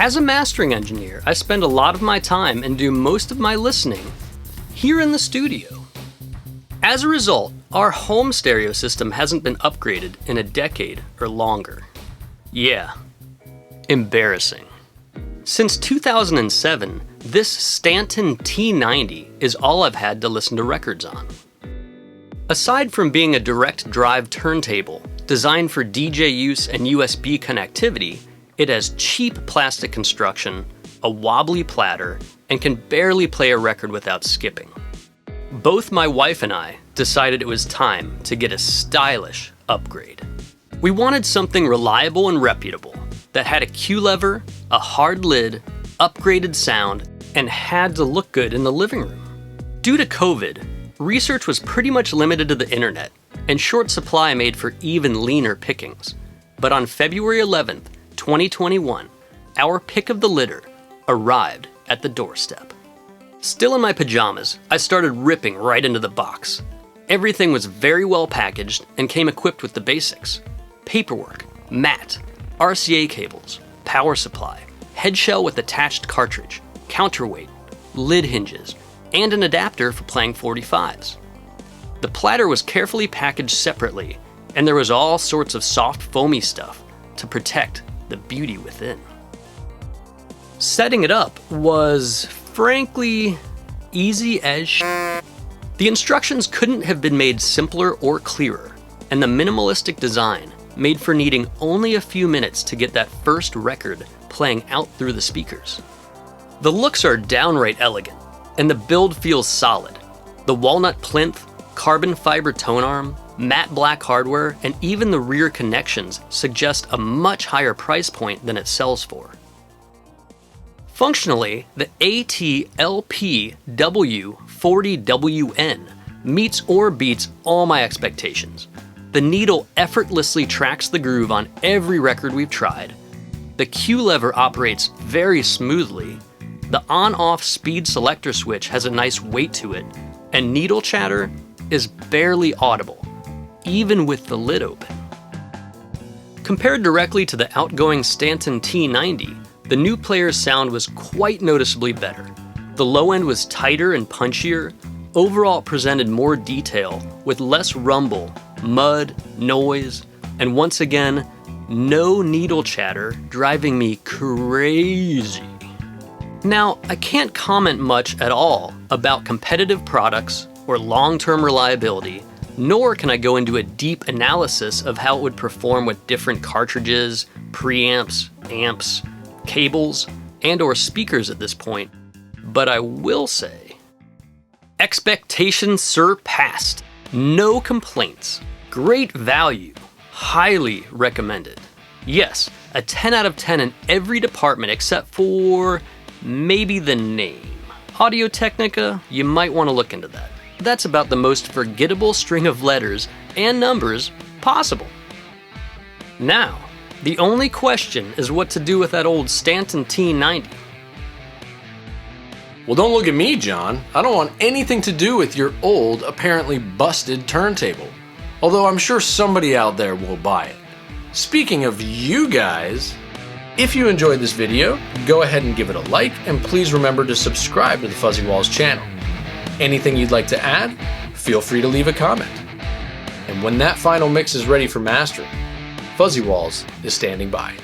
As a mastering engineer, I spend a lot of my time and do most of my listening here in the studio. As a result, our home stereo system hasn't been upgraded in a decade or longer. Yeah, embarrassing. Since 2007, this Stanton T-90 is all I've had to listen to records on. Aside from being a direct drive turntable designed for DJ use and USB connectivity, it has cheap plastic construction, a wobbly platter, and can barely play a record without skipping. Both my wife and I decided it was time to get a stylish upgrade. We wanted something reliable and reputable that had a Q lever, a hard lid, upgraded sound, and had to look good in the living room. Due to COVID, research was pretty much limited to the internet, and short supply made for even leaner pickings. But on February 11th, 2021, our pick of the litter arrived at the doorstep. Still in my pajamas, I started ripping right into the box. Everything was very well packaged and came equipped with the basics: paperwork, mat, RCA cables, power supply, head shell with attached cartridge, counterweight, lid hinges, and an adapter for playing 45s. The platter was carefully packaged separately, and there was all sorts of soft foamy stuff to protect the beauty within. Setting it up was, frankly, easy as shit. The instructions couldn't have been made simpler or clearer, and the minimalistic design made for needing only a few minutes to get that first record playing out through the speakers. The looks are downright elegant, and the build feels solid. The walnut plinth, carbon fiber tone arm, matte black hardware, and even the rear connections suggest a much higher price point than it sells for. Functionally, the AT-LPW40WN meets or beats all my expectations. The needle effortlessly tracks the groove on every record we've tried. The Q lever operates very smoothly. The on-off speed selector switch has a nice weight to it, and needle chatter is barely audible, even with the lid open. Compared directly to the outgoing Stanton T-90, the new player's sound was quite noticeably better. The low end was tighter and punchier. Overall, it presented more detail with less rumble, mud, noise, and once again, no needle chatter driving me crazy. Now, I can't comment much at all about competitive products or long-term reliability, nor can I go into a deep analysis of how it would perform with different cartridges, preamps, amps, cables, and/or speakers at this point, but I will say, expectations surpassed. No complaints. Great value. Highly recommended. Yes, a 10 out of 10 in every department except for maybe the name. Audio-Technica, you might want to look into that. That's about the most forgettable string of letters and numbers possible. Now, the only question is what to do with that old Stanton T-90. Well, don't look at me, Jon. I don't want anything to do with your old, apparently busted turntable. Although I'm sure somebody out there will buy it. Speaking of you guys, if you enjoyed this video, go ahead and give it a like, and please remember to subscribe to the Fuzzywallz channel. Anything you'd like to add, feel free to leave a comment. And when that final mix is ready for mastering, Fuzzywallz is standing by.